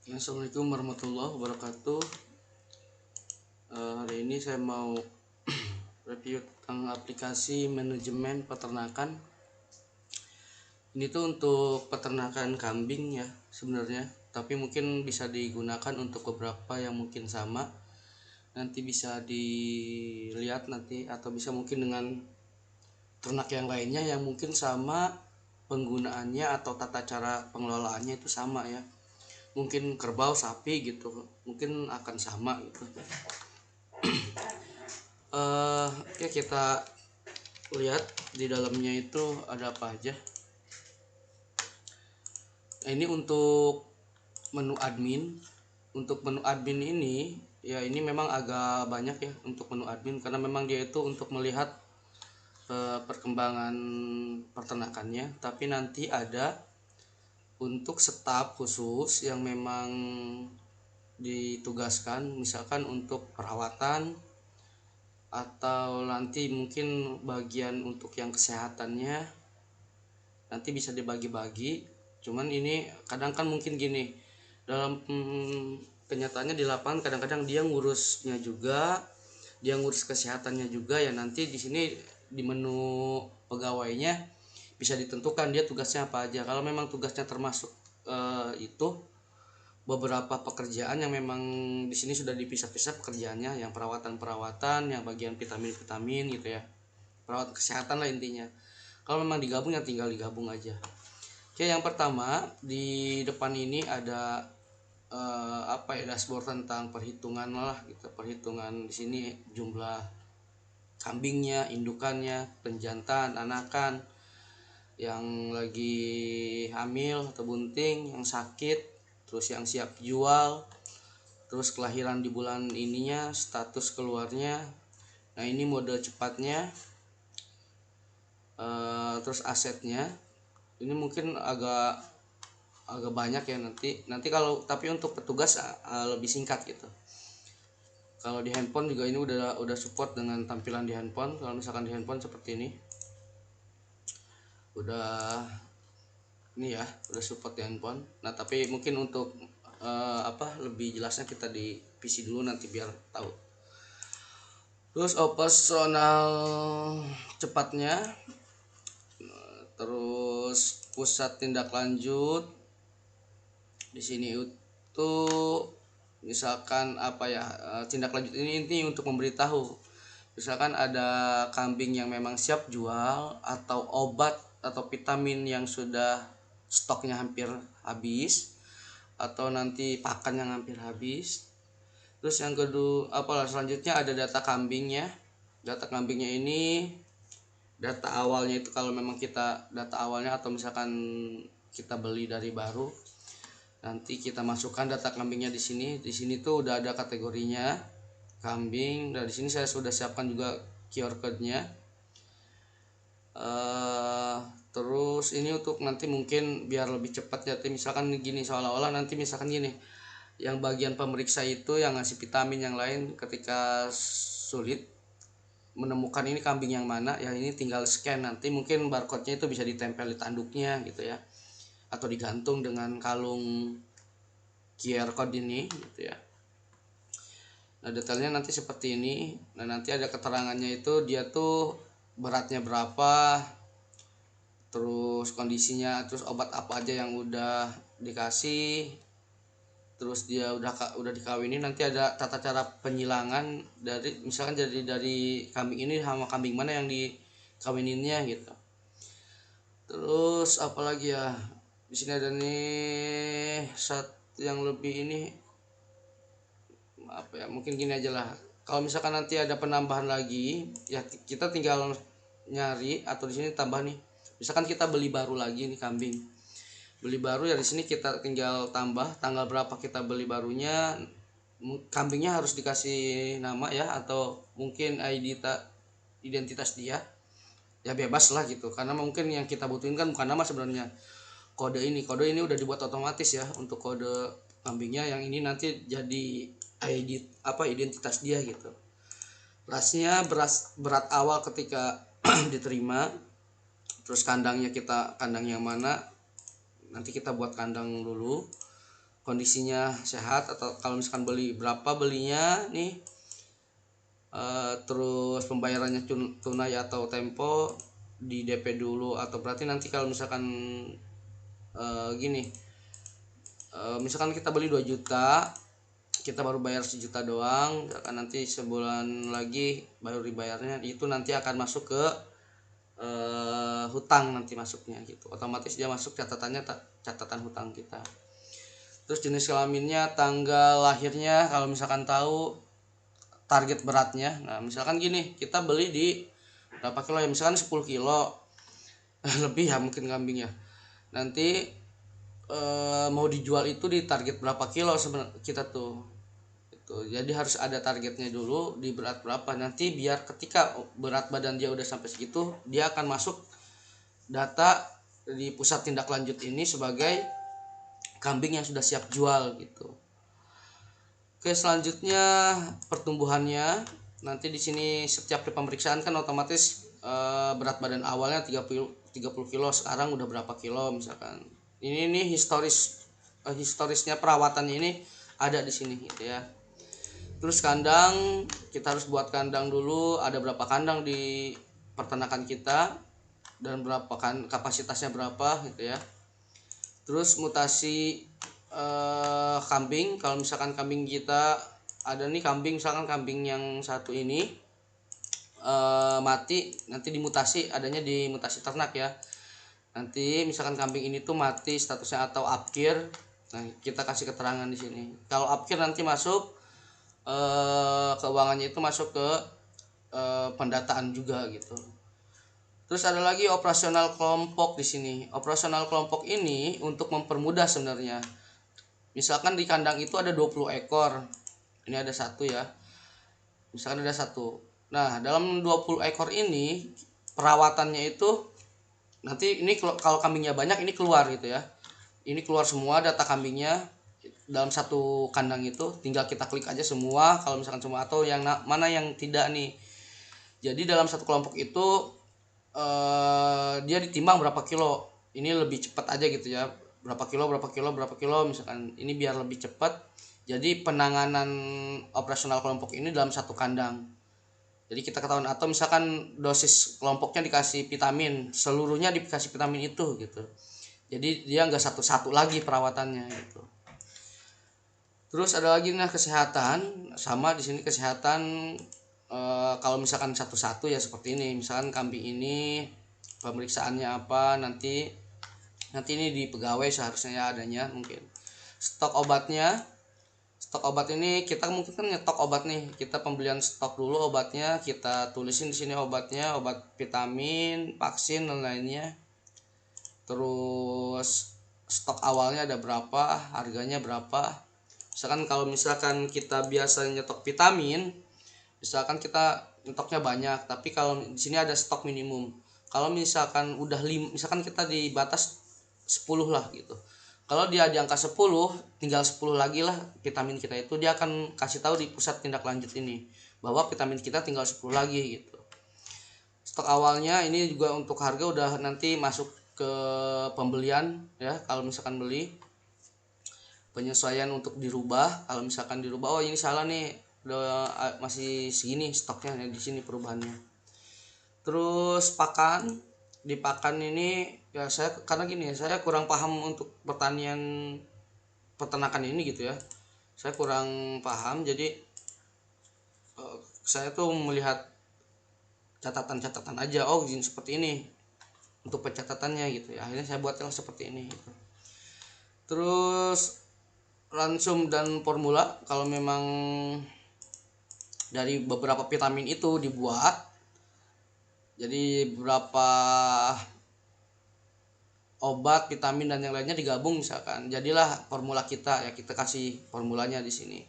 Assalamualaikum warahmatullahi wabarakatuh. Hari ini saya mau review tentang aplikasi manajemen peternakan. Ini tuh untuk peternakan kambing ya sebenarnya, tapi mungkin bisa digunakan untuk beberapa yang mungkin sama. Nanti bisa dilihat nanti, atau bisa mungkin dengan ternak yang lainnya yang mungkin sama penggunaannya atau tata cara pengelolaannya itu sama ya. Mungkin kerbau, sapi gitu, mungkin akan sama gitu. Oke, kita lihat di dalamnya itu ada apa aja. Ini untuk menu admin. Untuk menu admin ini ya, ini memang agak banyak ya untuk menu admin, karena memang dia itu untuk melihat perkembangan peternakannya. Tapi nanti ada untuk staf khusus yang memang ditugaskan, misalkan untuk perawatan, atau nanti mungkin bagian untuk yang kesehatannya nanti bisa dibagi-bagi. Cuman ini kadang kan mungkin gini, dalam kenyataannya di lapangan kadang-kadang dia ngurusnya juga, dia ngurus kesehatannya juga ya. Nanti di sini di menu pegawainya bisa ditentukan dia tugasnya apa aja. Kalau memang tugasnya termasuk itu beberapa pekerjaan yang memang di sini sudah dipisah-pisah pekerjaannya, yang perawatan-perawatan, yang bagian vitamin-vitamin gitu ya, perawat kesehatan lah intinya. Kalau memang digabung ya tinggal digabung aja. Oke, yang pertama di depan ini ada dashboard tentang perhitungan lah gitu. Perhitungan di sini jumlah kambingnya, indukannya, penjantan, anakan, yang lagi hamil atau bunting, yang sakit, terus yang siap jual, terus kelahiran di bulan ininya, status keluarnya. Nah, ini mode cepatnya, terus asetnya. Ini mungkin agak banyak ya nanti kalau, tapi untuk petugas lebih singkat gitu. Kalau di handphone juga ini udah support dengan tampilan di handphone. Kalau misalkan di handphone seperti ini, udah ini ya, udah support di handphone. Nah, tapi mungkin untuk lebih jelasnya kita di PC dulu nanti biar tahu. Terus operasional cepatnya, terus pusat tindak lanjut di sini itu misalkan tindak lanjut ini untuk memberitahu misalkan ada kambing yang memang siap jual, atau obat atau vitamin yang sudah stoknya hampir habis, atau nanti pakan yang hampir habis. Terus yang kedua selanjutnya ada data kambingnya. Data kambingnya ini data awalnya itu, kalau memang kita data awalnya atau misalkan kita beli dari baru, nanti kita masukkan data kambingnya di sini. Di sini tuh udah ada kategorinya kambing. Dan di sini saya sudah siapkan juga QR code-nya. Terus ini untuk nanti mungkin biar lebih cepat ya, misalkan gini, seolah-olah nanti misalkan gini, yang bagian pemeriksa itu yang ngasih vitamin yang lain, ketika sulit menemukan ini kambing yang mana ya, ini tinggal scan, nanti mungkin barcode-nya itu bisa ditempel di tanduknya gitu ya, atau digantung dengan kalung QR code ini gitu ya. Nah, detailnya nanti seperti ini. Nah, nanti ada keterangannya itu dia tuh beratnya berapa, terus kondisinya, terus obat apa aja yang udah dikasih, terus dia udah dikawinin. Nanti ada tata cara penyilangan dari misalkan dari kambing ini sama kambing mana yang dikawininnya gitu. Terus apalagi ya, di sini ada nih yang lebih ini mungkin gini aja lah. Kalau misalkan nanti ada penambahan lagi ya, kita tinggal nyari, atau di sini tambah nih, misalkan kita beli baru lagi nih kambing, beli baru ya, di sini kita tinggal tambah tanggal berapa kita beli barunya. Kambingnya harus dikasih nama ya, atau mungkin identitas dia ya, bebas lah gitu, karena mungkin yang kita butuhin kan bukan nama sebenarnya, kode ini udah dibuat otomatis ya untuk kode kambingnya. Yang ini nanti jadi identitas dia gitu. Rasnya berat awal ketika diterima. Terus kandangnya, kita kandang yang mana, nanti kita buat kandang dulu. kondisinya sehat, atau kalau misalkan beli berapa belinya nih, terus pembayarannya tunai atau tempo, di DP dulu, atau berarti nanti kalau misalkan gini, misalkan kita beli 2 juta, kita baru bayar 1 juta doang, misalkan nanti sebulan lagi baru dibayarnya, itu nanti akan masuk ke hutang, nanti masuknya gitu, otomatis dia masuk catatannya, catatan hutang kita. Terus jenis kelaminnya, tanggal lahirnya, kalau misalkan tahu, target beratnya. Nah misalkan gini, kita beli di berapa kilo ya, misalkan 10 kilo lebih ya mungkin kambingnya, nanti mau dijual itu di target berapa kilo sebenarnya kita tuh itu. Jadi harus ada targetnya dulu di berat berapa, nanti biar ketika berat badan dia udah sampai segitu, dia akan masuk data di pusat tindak lanjut ini sebagai kambing yang sudah siap jual gitu. Oke, selanjutnya pertumbuhannya. Nanti di sini setiap pemeriksaan kan otomatis berat badan awalnya 30 kilo, sekarang udah berapa kilo misalkan. Ini nih historisnya perawatannya ini ada di sini gitu ya. Terus kandang, kita harus buat kandang dulu, ada berapa kandang di peternakan kita dan berapa kan kapasitasnya berapa gitu ya. Terus mutasi kambing, kalau misalkan kambing kita ada nih kambing, misalkan kambing yang satu ini mati, nanti dimutasi, adanya di mutasi ternak ya. Nanti misalkan kambing ini tuh mati statusnya atau apkir, nah kita kasih keterangan di sini. Kalau apkir nanti masuk keuangannya itu masuk ke pendataan juga gitu. Terus ada lagi operasional kelompok di sini. Operasional kelompok ini untuk mempermudah sebenarnya. Misalkan di kandang itu ada 20 ekor. Ini ada satu ya. Misalkan ada satu. Nah, dalam 20 ekor ini perawatannya itu nanti ini kalau kambingnya banyak ini keluar gitu ya. Ini keluar semua data kambingnya dalam satu kandang itu, tinggal kita klik aja semua kalau misalkan semua, atau yang mana yang tidak nih. Jadi dalam satu kelompok itu dia ditimbang berapa kilo, ini lebih cepat aja gitu ya, berapa kilo misalkan, ini biar lebih cepat. Jadi penanganan operasional kelompok ini dalam satu kandang, jadi kita ketahuan, atau misalkan dosis kelompoknya dikasih vitamin, seluruhnya dikasih vitamin itu gitu, jadi dia nggak satu-satu lagi perawatannya gitu. Terus ada lagi nah kesehatan, sama di sini kesehatan. Kalau misalkan satu-satu ya seperti ini, misalkan kambing ini pemeriksaannya apa, nanti ini di pegawai seharusnya ya adanya, mungkin stok obatnya. Stok obat ini kita mungkin kan nyetok obat nih, kita pembelian stok dulu obatnya, kita tulisin di sini obatnya, obat vitamin, vaksin dan lainnya. Terus stok awalnya ada berapa, harganya berapa. Misalkan kalau misalkan kita biasa nyetok vitamin, misalkan kita nyetoknya banyak, tapi kalau di sini ada stok minimum. Kalau misalkan udah misalkan kita di batas 10 lah gitu. Kalau dia di angka 10, tinggal 10 lagi lah vitamin kita itu, dia akan kasih tahu di pusat tindak lanjut ini bahwa vitamin kita tinggal 10 lagi gitu. Stok awalnya ini juga untuk harga udah nanti masuk ke pembelian ya, kalau misalkan beli. Penyesuaian untuk dirubah, kalau misalkan dirubah, oh ini salah nih, udah masih segini stoknya ya, di sini perubahannya. Terus pakan, di pakan ini ya saya karena gini ya, saya kurang paham untuk pertanian peternakan ini gitu ya, saya kurang paham, jadi saya tuh melihat catatan-catatan aja, oh gini seperti ini untuk pencatatannya gitu ya, akhirnya saya buatlah seperti ini gitu. Terus ransum dan formula, kalau memang dari beberapa vitamin itu dibuat, jadi beberapa obat, vitamin dan yang lainnya digabung misalkan, jadilah formula kita ya, kita kasih formulanya di sini.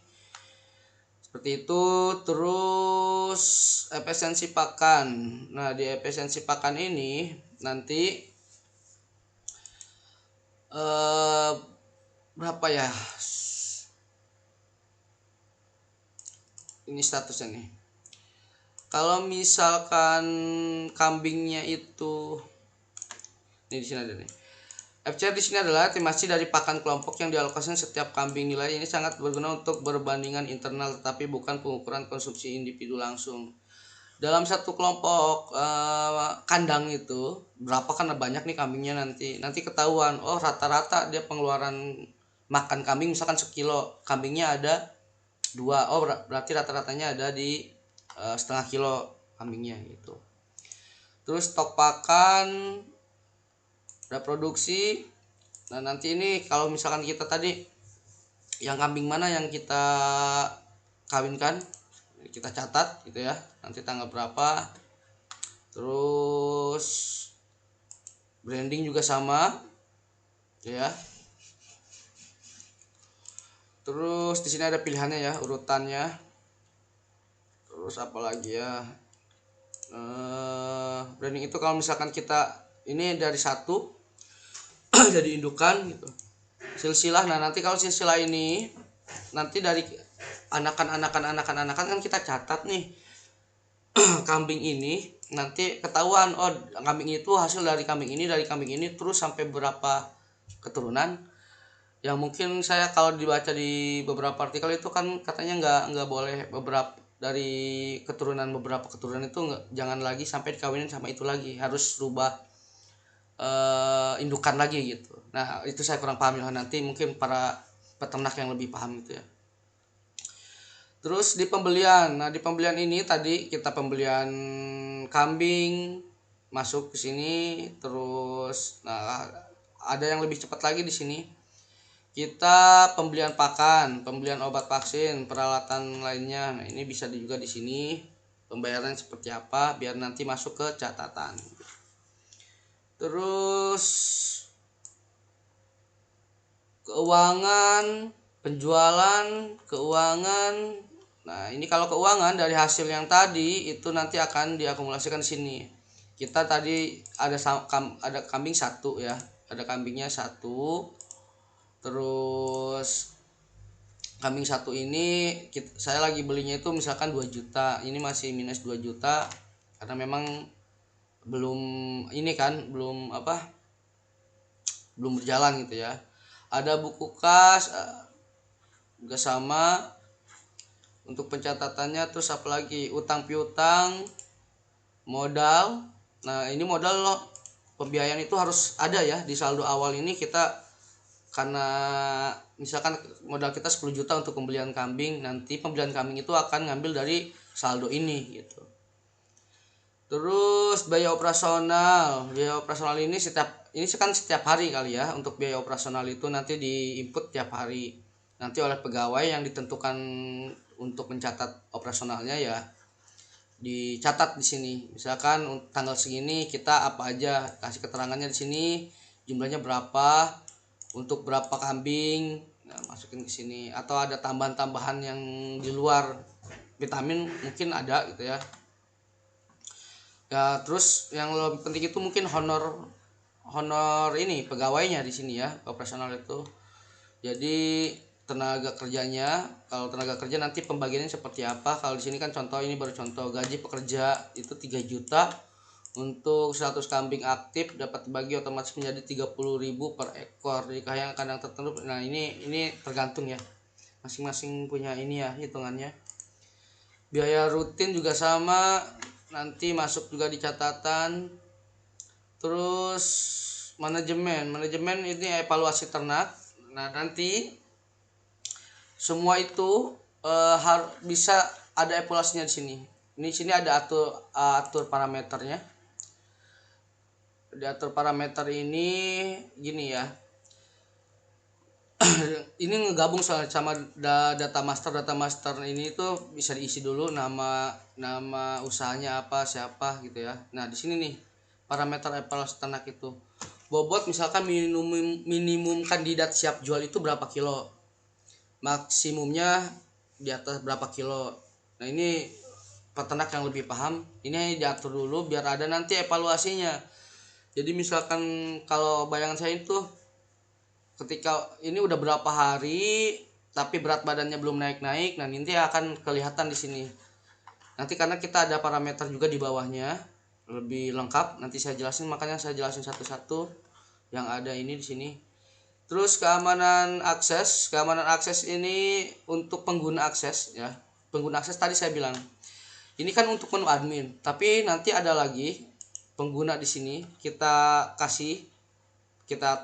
Seperti itu. Terus efisiensi pakan. Nah, di efisiensi pakan ini nanti berapa ya? Ini statusnya nih. Kalau misalkan kambingnya itu, ini di sini ada nih. FCR di sini adalah estimasi dari pakan kelompok yang dialokasikan setiap kambing. Nilai ini sangat berguna untuk berbandingan internal tetapi bukan pengukuran konsumsi individu langsung. Dalam satu kelompok kandang itu berapa kan banyak nih kambingnya, nanti ketahuan oh rata-rata dia pengeluaran makan kambing misalkan sekilo, kambingnya ada dua, oh berarti rata-ratanya ada di setengah kilo kambingnya gitu. Terus stok pakan, reproduksi. Nah nanti ini kalau misalkan kita tadi yang kambing mana yang kita kawinkan kita catat gitu ya, nanti tanggal berapa. Terus branding juga sama ya. Terus di sini ada pilihannya ya, urutannya. Terus apa lagi ya, branding itu kalau misalkan kita ini dari satu jadi indukan gitu, silsilah. Nah nanti kalau silsilah ini nanti dari anakan kan kita catat nih kambing ini, nanti ketahuan oh kambing itu hasil dari kambing ini terus sampai berapa keturunan. Yang mungkin saya kalau dibaca di beberapa artikel itu kan katanya nggak boleh beberapa dari beberapa keturunan itu jangan lagi sampai dikawinin sama itu lagi, harus rubah indukan lagi gitu. Nah itu saya kurang paham ya, nanti mungkin para peternak yang lebih paham gitu ya. Terus di pembelian, nah di pembelian ini tadi kita pembelian kambing masuk ke sini, terus nah ada yang lebih cepat lagi di sini. Kita pembelian pakan, pembelian obat vaksin, peralatan lainnya. Nah ini bisa juga di sini pembayaran seperti apa biar nanti masuk ke catatan. Terus keuangan, penjualan, keuangan. Nah, ini kalau keuangan dari hasil yang tadi itu nanti akan diakumulasikan di sini. Kita tadi ada kambing satu ya, ada kambingnya satu. Terus kambing satu ini saya lagi belinya itu misalkan 2 juta. Ini masih minus 2 juta karena memang belum ini kan belum berjalan gitu ya. Ada buku kas juga sama untuk pencatatannya. Terus apalagi utang piutang, modal. Nah ini modal loh, pembiayaan itu harus ada ya di saldo awal ini. Kita karena misalkan modal kita 10 juta untuk pembelian kambing, nanti pembelian kambing itu akan ngambil dari saldo ini gitu. Terus biaya operasional ini kan setiap hari kali ya. Untuk biaya operasional itu nanti diinput tiap hari nanti oleh pegawai yang ditentukan untuk mencatat operasionalnya ya, dicatat di sini. Misalkan tanggal segini kita apa aja, kasih keterangannya di sini, jumlahnya berapa, untuk berapa kambing, nah, masukin ke sini. Atau ada tambahan-tambahan yang di luar vitamin mungkin ada gitu ya. Ya terus yang lebih penting itu mungkin honor ini pegawainya di sini ya, operasional itu. Jadi tenaga kerjanya, kalau tenaga kerja nanti pembagiannya seperti apa. Kalau di sini kan contoh, ini baru contoh, gaji pekerja itu 3 juta untuk 100 kambing aktif dapat dibagi otomatis menjadi 30.000 per ekor di kandang tertentu. Nah ini tergantung ya, masing-masing punya ini ya hitungannya. Biaya rutin juga sama, nanti masuk juga di catatan. Terus manajemen ini evaluasi ternak. Nah nanti semua itu bisa ada evaluasinya di sini. Di sini ada atur parameternya. Diatur parameter ini gini ya. Ini ngegabung sama data master ini tuh bisa diisi dulu nama usahanya apa, siapa gitu ya. Nah di sini nih parameter evaluasi ternak itu bobot, misalkan minimum kandidat siap jual itu berapa kilo, maksimumnya di atas berapa kilo. Nah ini peternak yang lebih paham ini diatur dulu biar ada nanti evaluasinya. Jadi misalkan kalau bayangan saya itu ketika ini udah berapa hari tapi berat badannya belum naik-naik, nah nanti akan kelihatan di sini. Nanti karena kita ada parameter juga di bawahnya lebih lengkap, nanti saya jelasin, makanya saya jelasin satu-satu. yang ada ini di sini. Terus keamanan akses ini untuk pengguna akses ya. Pengguna akses tadi saya bilang ini kan untuk menu admin, tapi nanti ada lagi pengguna di sini kita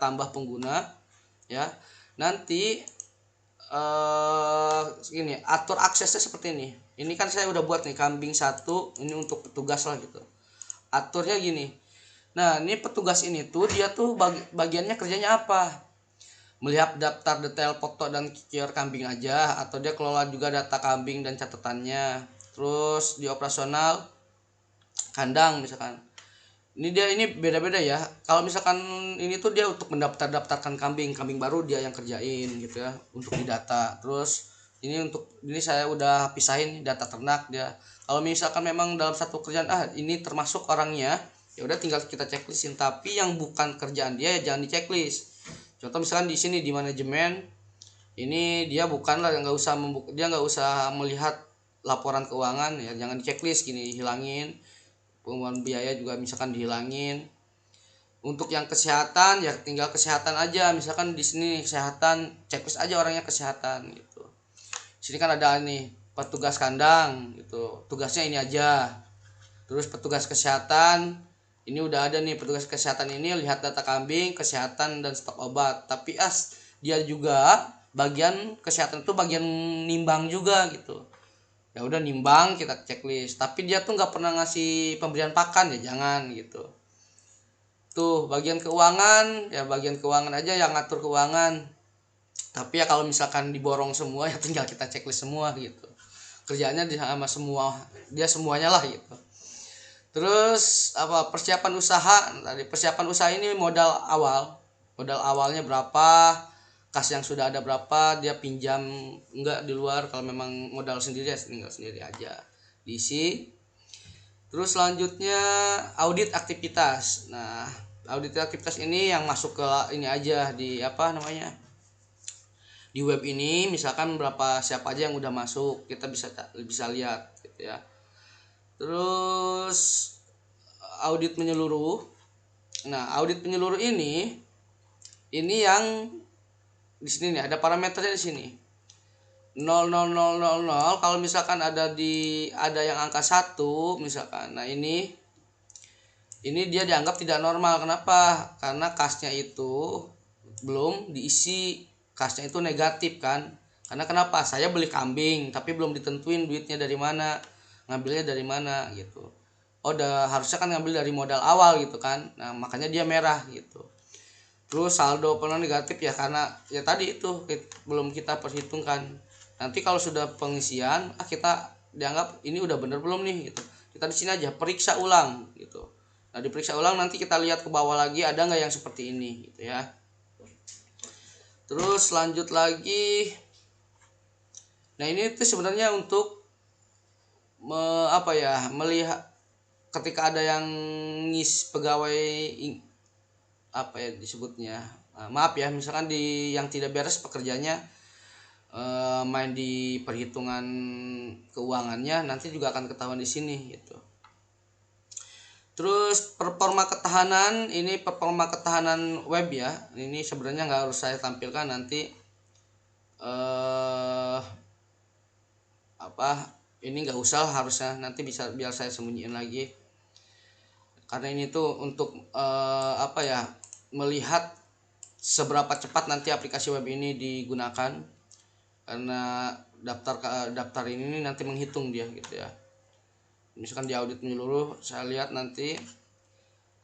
tambah pengguna ya. Nanti ini atur aksesnya seperti ini. Ini kan saya udah buat nih kambing satu, ini untuk petugas lah gitu. Aturnya gini. Nah, ini petugas ini tuh dia tuh bagiannya kerjanya apa? Melihat daftar detail foto dan kikiar kambing aja, atau dia kelola juga data kambing dan catatannya. Terus di operasional kandang misalkan. Ini beda-beda ya. Kalau misalkan ini tuh dia untuk mendaftarkan kambing baru dia yang kerjain gitu ya untuk didata. Terus ini saya udah pisahin data ternak dia. Kalau misalkan memang dalam satu kerjaan ini termasuk orangnya, ya udah tinggal kita checklistin. Tapi yang bukan kerjaan dia ya jangan di checklist. Contoh misalkan di sini di manajemen ini dia bukan lah, dia nggak usah melihat laporan keuangan ya, jangan di checklist gini, hilangin. Pengeluaran biaya juga misalkan dihilangin. Untuk yang kesehatan ya tinggal kesehatan aja, misalkan di sini kesehatan checklist aja orangnya kesehatan gitu. Sini kan ada nih petugas kandang gitu, tugasnya ini aja. Terus petugas kesehatan ini udah ada nih, petugas kesehatan ini lihat data kambing, kesehatan dan stok obat. Tapi dia juga bagian kesehatan itu bagian nimbang juga gitu. Ya udah nimbang kita checklist, tapi dia tuh nggak pernah ngasih pemberian pakan ya jangan gitu. Tuh bagian keuangan ya, bagian keuangan aja yang ngatur keuangan. Tapi ya kalau misalkan diborong semua ya tinggal kita checklist semua gitu. Kerjanya sama semua, dia semuanya lah gitu. Terus persiapan usaha. Tadi persiapan usaha ini modal awalnya berapa, kas yang sudah ada berapa, dia pinjam enggak di luar. Kalau memang modal sendiri ya tinggal sendiri aja diisi. Terus selanjutnya audit aktivitas. Nah, audit aktivitas ini yang masuk ke ini aja di di web ini, misalkan siapa aja yang udah masuk, kita bisa lihat gitu ya. Terus audit menyeluruh. Nah, audit menyeluruh ini yang di sini nih ada parameternya di sini. 00000, kalau misalkan ada yang angka 1 misalkan. Nah, ini dia dianggap tidak normal. Kenapa? Karena kasnya itu belum diisi. Kasnya itu negatif kan. Karena kenapa? Saya beli kambing tapi belum ditentuin duitnya dari mana, ngambilnya dari mana gitu. Harusnya kan ngambil dari modal awal gitu kan. Nah, makanya dia merah gitu. Terus saldo penuh negatif ya karena ya tadi itu belum kita perhitungkan. Nanti kalau sudah pengisian, kita dianggap ini udah bener belum nih gitu. Kita di sini aja periksa ulang gitu. Nah, diperiksa ulang nanti kita lihat ke bawah lagi ada nggak yang seperti ini gitu ya. Terus lanjut lagi. Nah, ini tuh sebenarnya untuk melihat ketika ada yang pegawai disebutnya, maaf ya, misalkan yang tidak beres pekerjaannya, main di perhitungan keuangannya, nanti juga akan ketahuan di sini gitu. Terus performa ketahanan, ini performa ketahanan web ya, ini sebenarnya nggak harus saya tampilkan nanti. Ini nggak usah, harusnya nanti biar saya sembunyiin lagi, karena ini tuh untuk melihat seberapa cepat nanti aplikasi web ini digunakan, karena daftar ini nanti menghitung dia gitu ya. Misalkan di audit menyeluruh saya lihat nanti.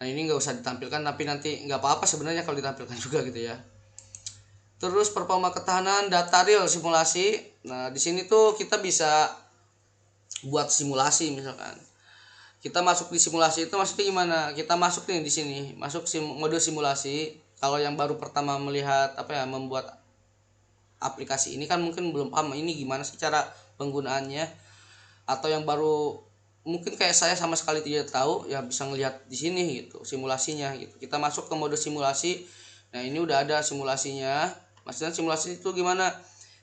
Nah, ini nggak usah ditampilkan, tapi nanti nggak apa-apa sebenarnya kalau ditampilkan juga gitu ya. Terus performa ketahanan data real simulasi. Nah, di sini tuh kita bisa buat simulasi. Misalkan kita masuk di simulasi itu maksudnya gimana? Kita masuk nih di sini, masuk mode simulasi. Kalau yang baru pertama melihat membuat aplikasi ini kan mungkin belum paham ini gimana sih cara penggunaannya, atau yang baru mungkin kayak saya sama sekali tidak tahu ya, bisa ngelihat di sini gitu simulasinya gitu. Kita masuk ke mode simulasi. Nah, ini udah ada simulasinya. Maksudnya simulasi itu gimana?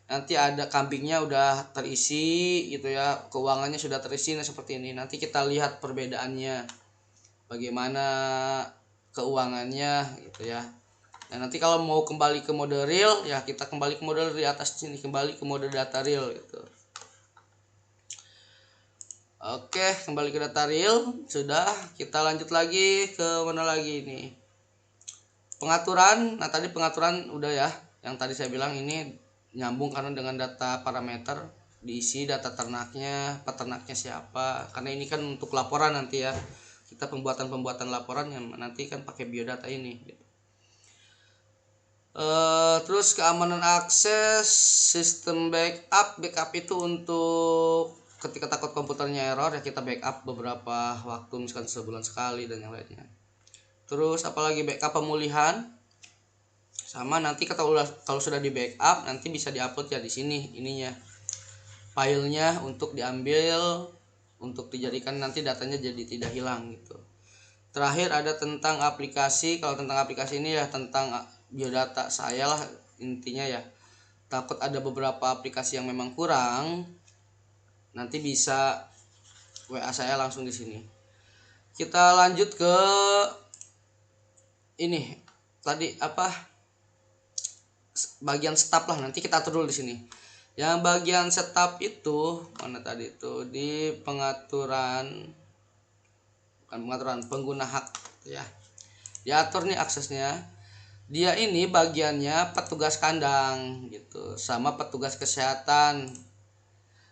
Nanti ada kambingnya udah terisi gitu ya, keuangannya sudah terisi. Nah, seperti ini. Nanti kita lihat perbedaannya, bagaimana keuangannya gitu ya. Nah, nanti kalau mau kembali ke mode real ya kita kembali ke mode di atas sini, kembali ke mode data real gitu. Oke, kembali ke data real. Sudah, kita lanjut lagi ke mana lagi nih? Pengaturan. Nah, tadi pengaturan udah ya. Yang tadi saya bilang ini nyambung karena dengan data parameter diisi data ternaknya, peternaknya siapa. Karena ini kan untuk laporan nanti ya. Kita pembuatan laporan yang nanti kan pakai biodata ini gitu. Terus keamanan akses, sistem backup itu untuk ketika takut komputernya error ya kita backup beberapa waktu, misalkan sebulan sekali dan yang lainnya. Terus apalagi backup pemulihan, sama nanti kalau sudah di backup nanti bisa diupload ya di sini ininya filenya untuk diambil untuk dijadikan nanti datanya jadi tidak hilang gitu. Terakhir ada tentang aplikasi. Kalau tentang aplikasi ini ya tentang biodata saya lah intinya ya. Takut ada beberapa aplikasi yang memang kurang, nanti bisa WA saya langsung di sini. Kita lanjut ke ini tadi apa bagian staf lah, nanti kita atur dulu di sini. Yang bagian staf itu mana tadi itu di pengaturan, bukan pengaturan, pengguna hak ya. Diatur nih aksesnya. Dia ini bagiannya petugas kandang gitu sama petugas kesehatan.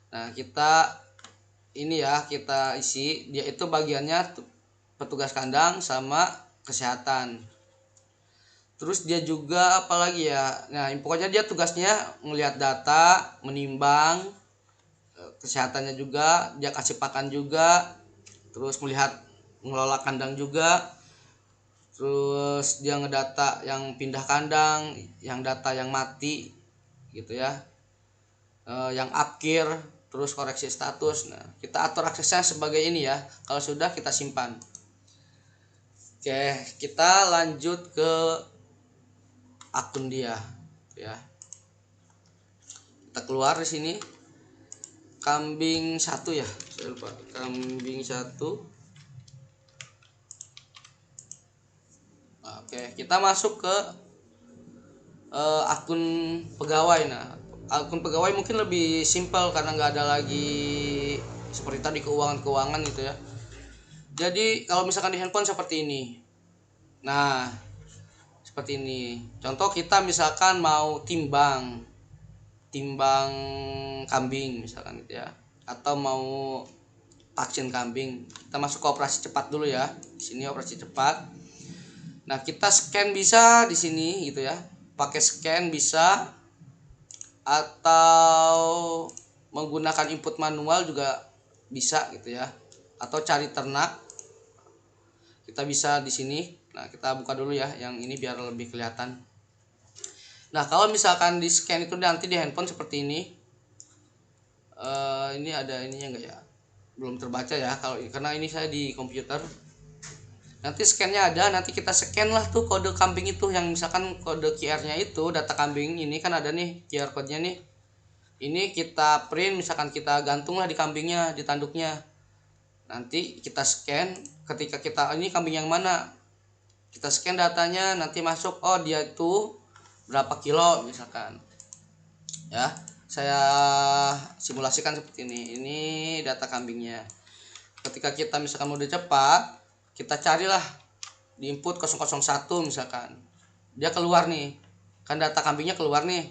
Nah, kita ini ya kita isi dia itu bagiannya petugas kandang sama kesehatan. Terus dia juga apalagi ya. Nah, pokoknya dia tugasnya melihat data, menimbang, kesehatannya juga, dia kasih pakan juga, terus melihat mengelola kandang juga. Terus dia ngedata yang pindah kandang, yang data yang mati gitu ya. Yang upkir, terus koreksi status. Nah, kita atur aksesnya sebagai ini ya. Kalau sudah kita simpan. Oke, kita lanjut ke akun dia ya. Kita keluar di sini. Kambing 1 ya. Saya lupa. Kambing 1. Oke, kita masuk ke akun pegawai. Nah, akun pegawai mungkin lebih simpel karena nggak ada lagi seperti tadi keuangan gitu ya. Jadi kalau misalkan di handphone seperti ini. Nah, seperti ini. Contoh kita misalkan mau timbang kambing misalkan gitu ya. Atau mau vaksin kambing. Kita masuk ke operasi cepat dulu ya. Di sini operasi cepat. Nah, kita scan bisa di sini gitu ya. Pakai scan bisa atau menggunakan input manual juga bisa gitu ya. Atau cari ternak. Kita bisa di sini. Nah, kita buka dulu ya yang ini biar lebih kelihatan. Nah, kalau misalkan di scan itu nanti di handphone seperti ini. Ini ada ininya enggak ya? Belum terbaca ya kalau karena ini saya di komputer. Nanti scan-nya ada, nanti kita scan lah tuh kode kambing itu yang misalkan kode QR-nya itu data kambing ini kan ada nih QR code-nya nih. Ini kita print misalkan kita gantung lah di kambingnya, di tanduknya. Nanti kita scan, ketika kita ini kambing yang mana? Kita scan datanya, nanti masuk oh dia itu berapa kilo misalkan. Ya, saya simulasikan seperti ini. Ini data kambingnya. Ketika kita misalkan mode cepat, kita carilah di input 001 misalkan. Dia keluar nih. Kan data kambingnya keluar nih.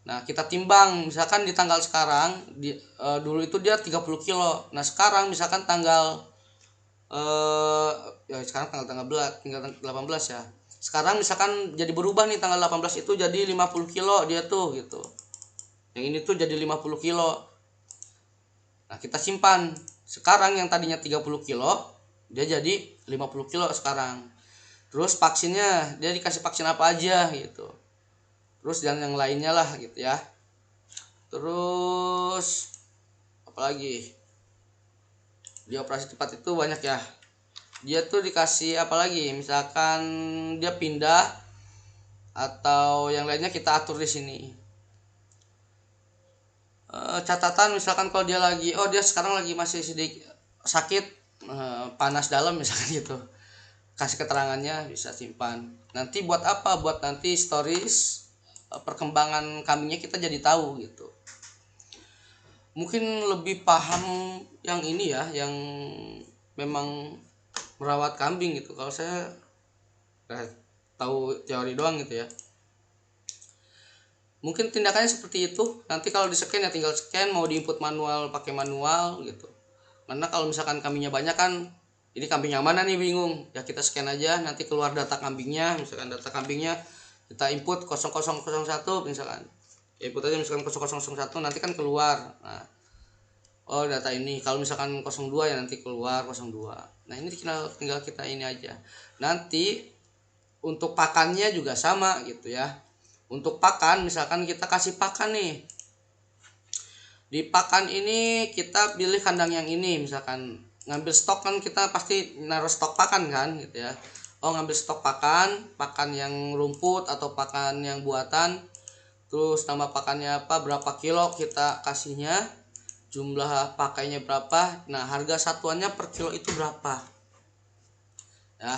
Nah, kita timbang misalkan di tanggal sekarang dulu itu dia 30 kilo. Nah, sekarang misalkan tanggal ya sekarang tanggal 18 ya. Sekarang misalkan jadi berubah nih tanggal 18 itu jadi 50 kilo dia tuh gitu. Yang ini tuh jadi 50 kilo. Nah, kita simpan. Sekarang yang tadinya 30 kilo dia jadi 50 kilo sekarang. Terus vaksinnya dia dikasih vaksin apa aja gitu. Terus dan yang lainnya lah gitu ya. Terus apalagi di operasi cepat itu banyak ya. Dia tuh dikasih apalagi misalkan dia pindah atau yang lainnya kita atur di sini. Catatan misalkan kalau dia sekarang lagi masih sedikit sakit, panas dalam misalkan gitu. kasih keterangannya, bisa simpan. Nanti buat apa? Buat nanti stories perkembangan kambingnya kita jadi tahu gitu. Mungkin lebih paham yang ini ya, yang memang merawat kambing gitu. Kalau saya tahu teori doang gitu ya. Mungkin tindakannya seperti itu. Nanti kalau di scan ya tinggal scan, mau di input manual pakai manual gitu. Karena kalau misalkan kambingnya banyak kan, ini kambing yang mana nih bingung, ya kita scan aja, nanti keluar data kambingnya. Misalkan data kambingnya kita input 0001 misalkan, ya input aja misalkan 0001, nanti kan keluar. Nah, oh data ini, kalau misalkan 02 ya nanti keluar 02. Nah ini tinggal kita ini aja. Nanti untuk pakannya juga sama gitu ya. Untuk pakan, misalkan kita kasih pakan nih, di pakan ini kita pilih kandang yang ini. Misalkan ngambil stok kan, kita pasti naruh stok pakan kan gitu ya. Oh ngambil stok pakan yang rumput atau pakan yang buatan, terus nama pakannya apa, berapa kilo kita kasihnya, jumlah pakainya berapa, nah harga satuannya per kilo itu berapa ya.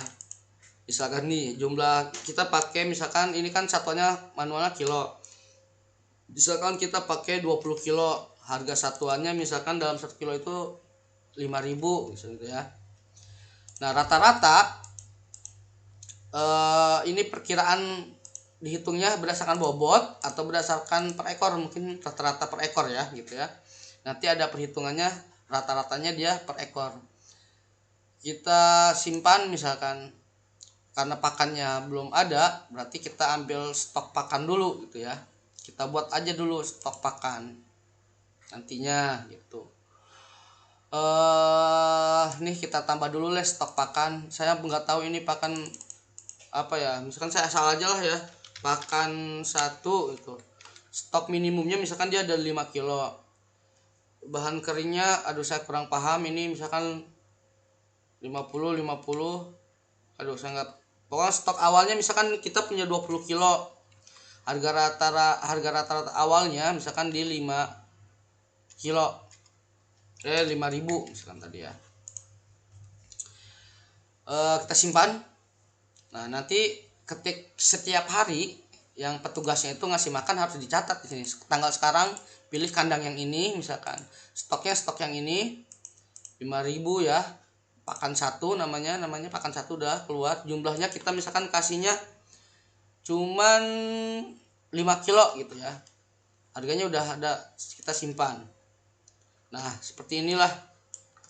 Misalkan nih jumlah kita pakai, misalkan ini kan satuannya manualnya kilo, misalkan kita pakai 20 kilo, harga satuannya misalkan dalam 1 kilo itu 5.000 misalnya gitu ya. Nah rata-rata ini perkiraan dihitungnya berdasarkan bobot atau berdasarkan per ekor, mungkin rata-rata per ekor ya gitu ya. Nanti ada perhitungannya, rata-ratanya dia per ekor. Kita simpan misalkan, karena pakannya belum ada, berarti kita ambil stok pakan dulu gitu ya. Kita buat aja dulu stok pakan nantinya gitu. Nih kita tambah dulu lah stok pakan. Saya nggak tahu ini pakan apa ya, misalkan saya asal aja lah ya, pakan satu itu stok minimumnya misalkan dia ada 5 kilo. Bahan keringnya aduh saya kurang paham, ini misalkan 50, aduh saya nggak, pokoknya stok awalnya misalkan kita punya 20 kilo, harga rata-rata awalnya misalkan di 5 kilo 5.000 misalkan tadi ya. Kita simpan. Nah nanti setiap hari yang petugasnya itu ngasih makan harus dicatat di sini. Tanggal sekarang pilih kandang yang ini, misalkan stoknya stok yang ini 5.000 ya. Pakan satu namanya pakan satu udah keluar. Jumlahnya kita misalkan kasihnya cuman 5 kilo gitu ya. Harganya udah ada, kita simpan. Nah seperti inilah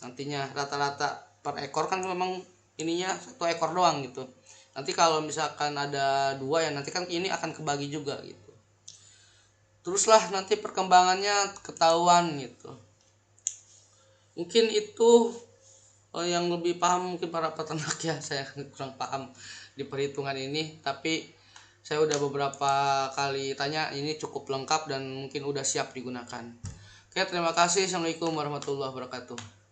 nantinya rata-rata per ekor kan memang ininya 1 ekor doang gitu. Nanti kalau misalkan ada 2 ya nanti kan ini akan kebagi juga gitu. Teruslah nanti perkembangannya ketahuan gitu. Mungkin itu yang lebih paham mungkin para peternak ya, saya kurang paham di perhitungan ini, tapi saya udah beberapa kali tanya, ini cukup lengkap dan mungkin udah siap digunakan. Oke, terima kasih. Assalamualaikum warahmatullahi wabarakatuh.